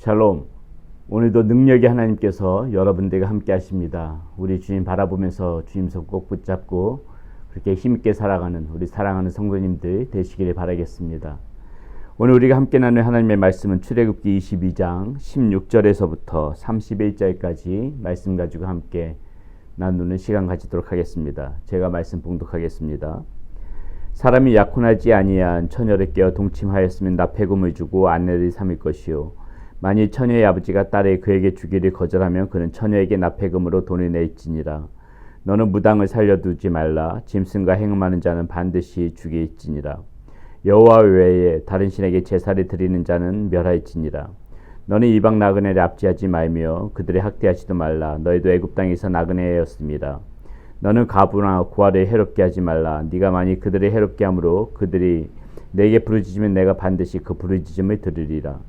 샬롬. 오늘도 능력의 하나님께서 여러분들과 함께 하십니다. 우리 주님 바라보면서 주님 손 꼭 붙잡고 그렇게 힘있게 살아가는 우리 사랑하는 성도님들 되시기를 바라겠습니다. 오늘 우리가 함께 나눌 하나님의 말씀은 출애굽기 22장 16절에서부터 31절까지 말씀 가지고 함께 나누는 시간 가지도록 하겠습니다. 제가 말씀 봉독하겠습니다. 사람이 약혼하지 아니한 처녀를 깨어 동침하였으면 납폐금을 주고 아내를 삼을 것이요, 만일 처녀의 아버지가 딸을 그에게 주기를 거절하면 그는 처녀에게 납폐금으로 돈을 낼지니라. 너는 무당을 살려두지 말라. 짐승과 행음하는 자는 반드시 죽일지니라. 여호와 외에 다른 신에게 제사를 드리는 자는 멸할지니라. 너는 이방 나그네를 압제하지 말며 그들을 학대하지도 말라. 너희도 애굽 땅에서 나그네였습니다. 너는 가부나 고아를 해롭게 하지 말라. 네가 만일 그들을 해롭게 함으로 그들이 내게 부르짖으면 내가 반드시 그 부르짖음을 들으리라.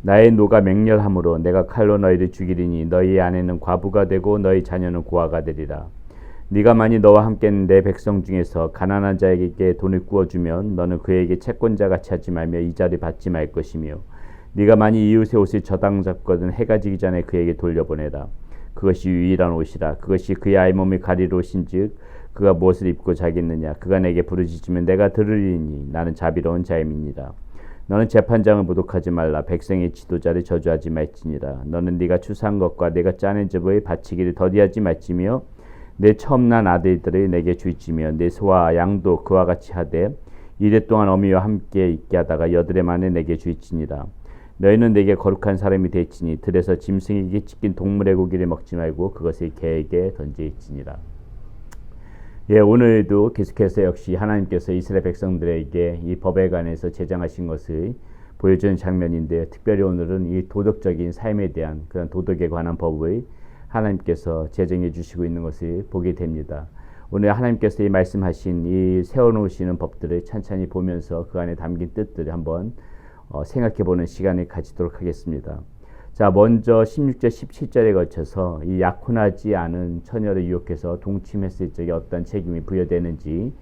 나의 노가 맹렬함으로 내가 칼로 너희를 죽이리니 너희 아내는 과부가 되고 너희 자녀는 고아가 되리라. 네가 만일 너와 함께 내 백성 중에서 가난한 자에게 돈을 구워주면 너는 그에게 채권자같이 하지 말며 이자를 받지 말 것이며, 네가 만일 이웃의 옷을 저당 잡거든 해가 지기 전에 그에게 돌려보내라. 그것이 유일한 옷이라. 그것이 그의 알몸을 가리러 오신즉 그가 무엇을 입고 자겠느냐. 그가 내게 부르짖으면 내가 들으리니 나는 자비로운 자임이니라. 너는 재판장을 모독하지 말라. 백성의 지도자를 저주하지 말지니라. 너는 네가 추수한 것과 네가 짜낸 즙을 바치기를 더디하지 말지며, 내 처음 난 아들들을 내게 주지며 내 소와 양도 그와 같이 하되 이래 동안 어미와 함께 있게 하다가 여드레 만에 내게 주지니라. 너희는 내게 거룩한 사람이 되지니 들에서 짐승에게 찢긴 동물의 고기를 먹지 말고 그것을 개에게 던지지니라. 오늘도 계속해서 역시 하나님께서 이스라엘 백성들에게 이 법에 관해서 제정하신 것을 보여주는 장면인데요. 특별히 오늘은 이 도덕적인 삶에 대한 그런 도덕에 관한 법을 하나님께서 제정해 주시고 있는 것을 보게 됩니다. 오늘 하나님께서 이 말씀하신 이 세워놓으시는 법들을 찬찬히 보면서 그 안에 담긴 뜻들을 한번 생각해보는 시간을 가지도록 하겠습니다. 자, 먼저 16절 17절에 거쳐서 이 약혼하지 않은 처녀를 유혹해서 동침했을 적에 어떤 책임이 부여되는지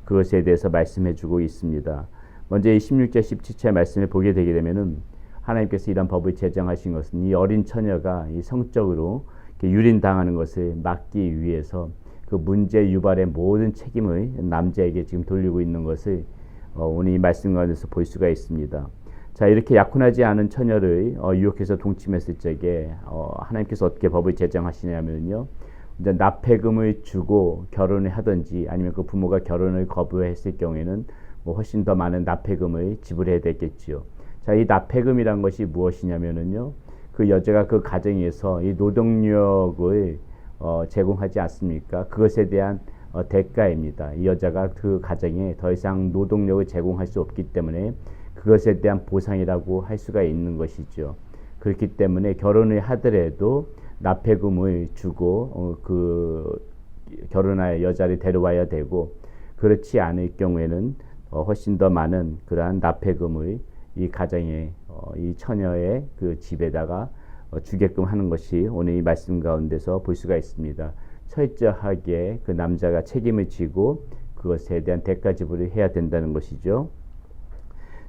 그것에 대해서 말씀해주고 있습니다. 먼저 이 16절 17절 말씀을 보게 되게 되면은 하나님께서 이런 법을 제정하신 것은 이 어린 처녀가 이 성적으로 유린당하는 것을 막기 위해서 그 문제 유발의 모든 책임을 남자에게 지금 돌리고 있는 것을 오늘 이 말씀 가운데서 볼 수가 있습니다. 자, 이렇게 약혼하지 않은 처녀를 유혹해서 동침했을 적에 하나님께서 어떻게 법을 제정하시냐면요, 이제 납폐금을 주고 결혼을 하든지 아니면 그 부모가 결혼을 거부했을 경우에는 훨씬 더 많은 납폐금을 지불해야 되겠지요. 자, 이 납폐금이란 것이 무엇이냐면요, 그 여자가 그 가정에서 이 노동력을 제공하지 않습니까? 그것에 대한 대가입니다. 이 여자가 그 가정에 더 이상 노동력을 제공할 수 없기 때문에 그것에 대한 보상이라고 할 수가 있는 것이죠. 그렇기 때문에 결혼을 하더라도 납폐금을 주고 그 결혼할 여자를 데려와야 되고, 그렇지 않을 경우에는 훨씬 더 많은 그러한 납폐금을 이 가정에 이 처녀의 그 집에다가 주게끔 하는 것이 오늘 이 말씀 가운데서 볼 수가 있습니다. 철저하게 그 남자가 책임을 지고 그것에 대한 대가 지불을 해야 된다는 것이죠.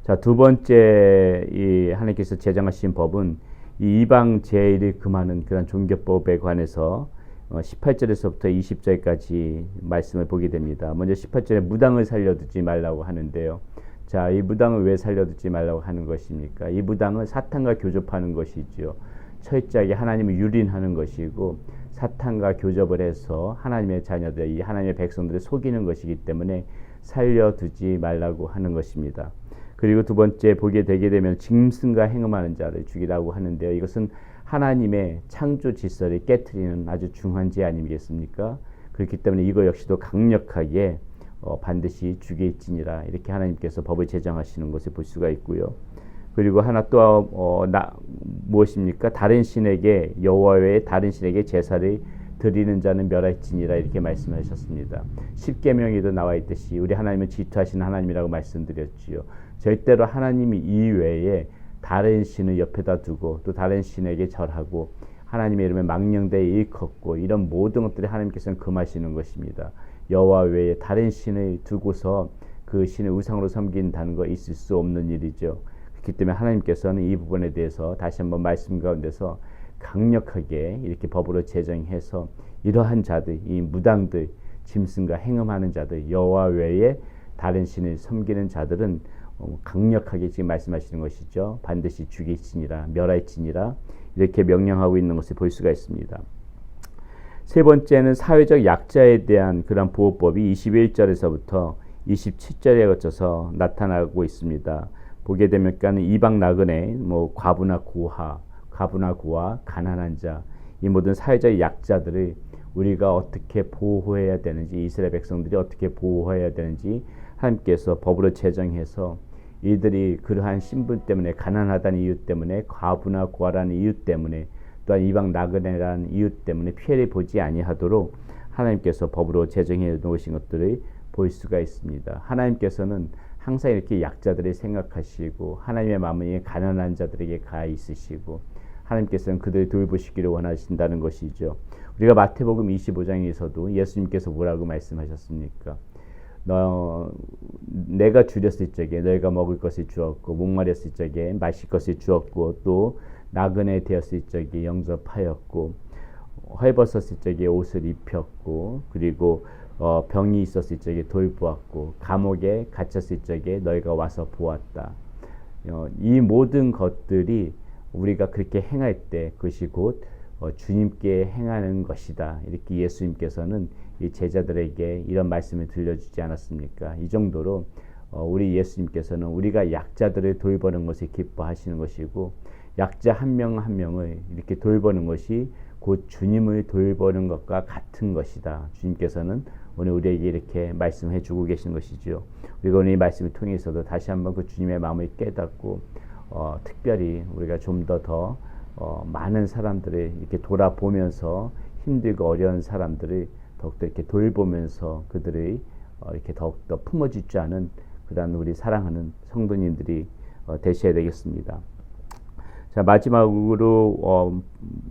자, 두 번째 이 하나님께서 제정하신 법은 이 이방 제의를 금하는 그런 종교법에 관해서 18절에서부터 20절까지 말씀을 보게 됩니다. 먼저 18절에 무당을 살려두지 말라고 하는데요. 자, 이 무당을 왜 살려두지 말라고 하는 것입니까? 이 무당은 사탄과 교접하는 것이죠. 철저하게 하나님을 유린하는 것이고 사탄과 교접을 해서 하나님의 자녀들, 이 하나님의 백성들을 속이는 것이기 때문에 살려두지 말라고 하는 것입니다. 그리고 두 번째 보게 되게 되면 짐승과 행음하는 자를 죽이라고 하는데요. 이것은 하나님의 창조 질서를 깨트리는 아주 중한 죄 아니겠습니까? 그렇기 때문에 이거 역시도 강력하게 반드시 죽일지니라, 이렇게 하나님께서 법을 제정하시는 것을 볼 수가 있고요. 그리고 하나 또 무엇입니까? 다른 신에게, 여호와 외에 다른 신에게 제사를 드리는 자는 멸할지니라, 이렇게 말씀하셨습니다. 십계명에도 나와 있듯이 우리 하나님은 질투하시는 하나님이라고 말씀드렸지요. 절대로 하나님 이외에 다른 신을 옆에다 두고 또 다른 신에게 절하고 하나님의 이름에 망령되이 일컫고 이런 모든 것들을 하나님께서는 금하시는 것입니다. 여호와 외에 다른 신을 두고서 그 신을 우상으로 섬긴다는 거 있을 수 없는 일이죠. 그렇기 때문에 하나님께서는 이 부분에 대해서 다시 한번 말씀 가운데서 강력하게 이렇게 법으로 제정해서 이러한 자들, 이 무당들, 짐승과 행음하는 자들, 여호와 외에 다른 신을 섬기는 자들은 강력하게 지금 말씀하시는 것이죠. 반드시 죽일지니라, 멸할지니라, 이렇게 명령하고 있는 것을 볼 수가 있습니다. 세 번째는 사회적 약자에 대한 그런 보호법이 21절에서부터 27절에 거쳐서 나타나고 있습니다. 보게 되면 이방 나그네, 과부나 고아, 가난한 자, 이 모든 사회적 약자들을 우리가 어떻게 보호해야 되는지, 이스라엘 백성들이 어떻게 보호해야 되는지 하나님께서 법으로 제정해서 이들이 그러한 신분 때문에, 가난하다는 이유 때문에, 과부나 고아라는 이유 때문에, 또한 이방 나그네라는 이유 때문에 피해를 보지 아니하도록 하나님께서 법으로 제정해 놓으신 것들을 볼 수가 있습니다. 하나님께서는 항상 이렇게 약자들을 생각하시고 하나님의 마음이 가난한 자들에게 가 있으시고 하나님께서는 그들을 돌보시기를 원하신다는 것이죠. 우리가 마태복음 25장에서도 예수님께서 뭐라고 말씀하셨습니까? 내가 줄였을 적에 너희가 먹을 것을 주었고, 목마렸을 적에 마실 것을 주었고, 또 나그네 되었을 적에 영접하였고, 헐벗었을 적에 옷을 입혔고, 그리고 병이 있었을 적에 돌보았고, 감옥에 갇혔을 적에 너희가 와서 보았다. 이 모든 것들이 우리가 그렇게 행할 때 그것이 곧 주님께 행하는 것이다. 이렇게 예수님께서는 이 제자들에게 이런 말씀을 들려주지 않았습니까? 이 정도로 우리 예수님께서는 우리가 약자들을 돌보는 것을 기뻐하시는 것이고, 약자 한 명 한 명을 이렇게 돌보는 것이 곧 주님을 돌보는 것과 같은 것이다. 주님께서는 오늘 우리에게 이렇게 말씀해 주고 계신 것이죠. 우리가 오늘 이 말씀을 통해서도 다시 한번 그 주님의 마음을 깨닫고 특별히 우리가 좀 더 많은 사람들을 이렇게 돌아보면서 힘들고 어려운 사람들을 더욱더 이렇게 돌보면서 그들의 이렇게 더욱더 품어질 줄 아는 그런 우리 사랑하는 성도님들이 되셔야 되겠습니다. 자, 마지막으로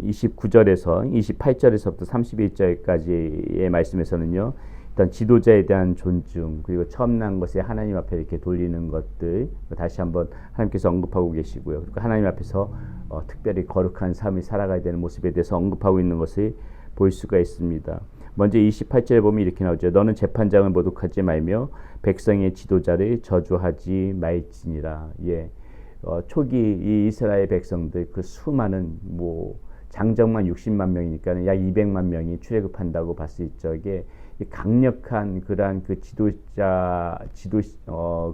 29절에서 28절에서부터 31절까지의 말씀에서는요, 일단 지도자에 대한 존중, 그리고 처음 난 것에 하나님 앞에 이렇게 돌리는 것들 다시 한번 하나님께서 언급하고 계시고요. 그리고 하나님 앞에서 특별히 거룩한 삶을 살아가야 되는 모습에 대해서 언급하고 있는 것을 볼 수가 있습니다. 먼저 28절에 보면 이렇게 나오죠. 너는 재판장을 모독하지 말며 백성의 지도자를 저주하지 말지니라. 예. 초기 이 이스라엘 백성들 그 수많은 장정만 60만 명이니까 약 200만 명이 출애굽한다고 봤을 적에 강력한 그러한 그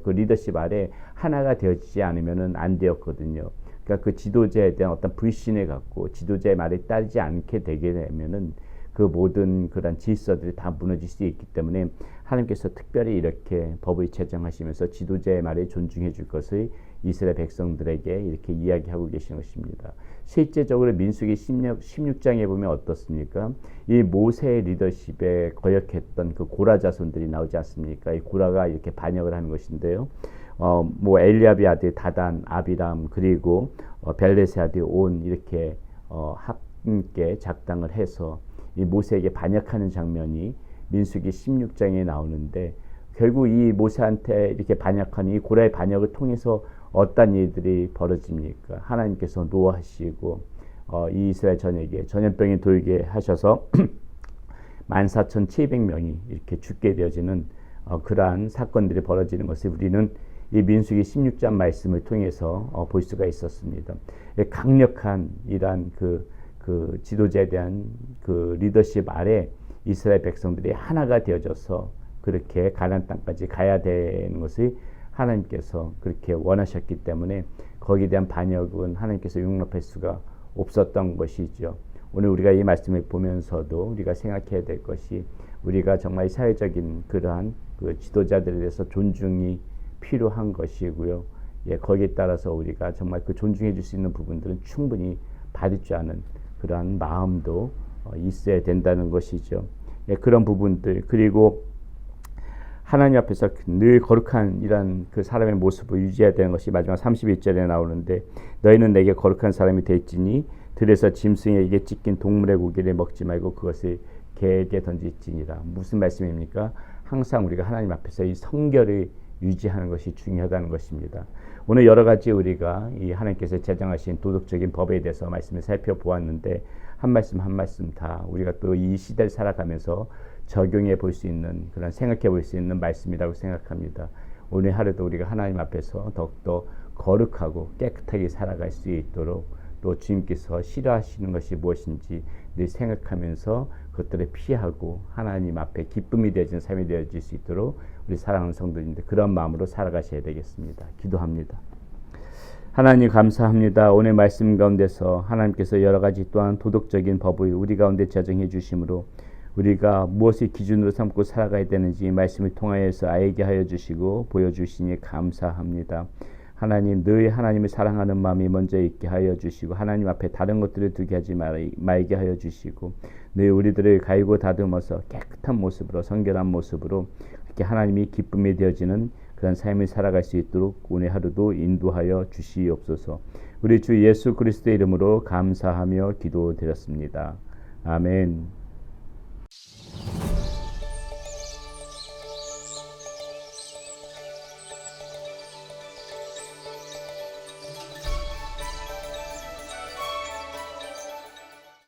그 리더십 아래 하나가 되어지지 않으면은 안 되었거든요. 그러니까 그 지도자에 대한 어떤 불신을 갖고 지도자의 말에 따르지 않게 되게 되면은 그 모든 그런 질서들이 다 무너질 수 있기 때문에 하나님께서 특별히 이렇게 법을 제정하시면서 지도자의 말에 존중해 줄 것을 이스라엘 백성들에게 이렇게 이야기하고 계신 것입니다. 실제적으로 민수기 16장에 보면 어떻습니까? 이 모세의 리더십에 거역했던 그 고라 자손들이 나오지 않습니까? 이 고라가 이렇게 반역을 하는 것인데요. 엘리압의 아들 다단, 아비람, 그리고 벨렛의 아들 온 이렇게 함께 작당을 해서 이 모세에게 반역하는 장면이 민수기 16장에 나오는데, 결국 이 모세한테 이렇게 반역하는 이 고라의 반역을 통해서 어떤 일들이 벌어집니까? 하나님께서 노하시고 이 이스라엘 전에게 전염병이 돌게 하셔서 14,700명이 이렇게 죽게 되어지는 그러한 사건들이 벌어지는 것을 우리는 이 민수기 16장 말씀을 통해서 볼 수가 있었습니다. 강력한 이러한 그 지도자에 대한 그 리더십 아래 이스라엘 백성들이 하나가 되어져서 그렇게 가나안 땅까지 가야 되는 것을 하나님께서 그렇게 원하셨기 때문에 거기에 대한 반역은 하나님께서 용납할 수가 없었던 것이죠. 오늘 우리가 이 말씀을 보면서도 우리가 생각해야 될 것이, 우리가 정말 사회적인 그러한 그 지도자들에 대해서 존중이 필요한 것이고요. 예, 거기에 따라서 우리가 정말 그 존중해 줄 수 있는 부분들은 충분히 받을 줄 아는 그러한 마음도 있어야 된다는 것이죠. 예, 그런 부분들, 그리고 하나님 앞에서 늘 거룩한 이런 그 사람의 모습을 유지해야 되는 것이 마지막 31절에 나오는데, 너희는 내게 거룩한 사람이 될지니 들에서 짐승에게 찢긴 동물의 고기를 먹지 말고 그것을 개에게 던질지니라. 무슨 말씀입니까? 항상 우리가 하나님 앞에서 이 성결을 유지하는 것이 중요하다는 것입니다. 오늘 여러 가지 우리가 이 하나님께서 제정하신 도덕적인 법에 대해서 말씀을 살펴보았는데 한 말씀 한 말씀 다 우리가 또 이 시대를 살아가면서 적용해 볼 수 있는 그런 생각해 볼 수 있는 말씀이라고 생각합니다. 오늘 하루도 우리가 하나님 앞에서 더욱더 거룩하고 깨끗하게 살아갈 수 있도록 또 주님께서 싫어하시는 것이 무엇인지 늘 생각하면서 그것들을 피하고 하나님 앞에 기쁨이 되어지는 삶이 되어질 수 있도록 우리 사랑하는 성도님들 그런 마음으로 살아가셔야 되겠습니다. 기도합니다. 하나님 감사합니다. 오늘 말씀 가운데서 하나님께서 여러 가지 또한 도덕적인 법을 우리 가운데 제정해 주심으로 우리가 무엇을 기준으로 삼고 살아가야 되는지 말씀을 통하여서 알게 하여 주시고 보여주시니 감사합니다. 하나님 늘 하나님을 사랑하는 마음이 먼저 있게 하여 주시고 하나님 앞에 다른 것들을 두게 하지 말게 하여 주시고 늘 우리들을 갈고 다듬어서 깨끗한 모습으로 성결한 모습으로 이렇게 하나님이 기쁨이 되어지는 그런 삶을 살아갈 수 있도록 오늘 하루도 인도하여 주시옵소서. 우리 주 예수 그리스도의 이름으로 감사하며 기도드렸습니다. 아멘.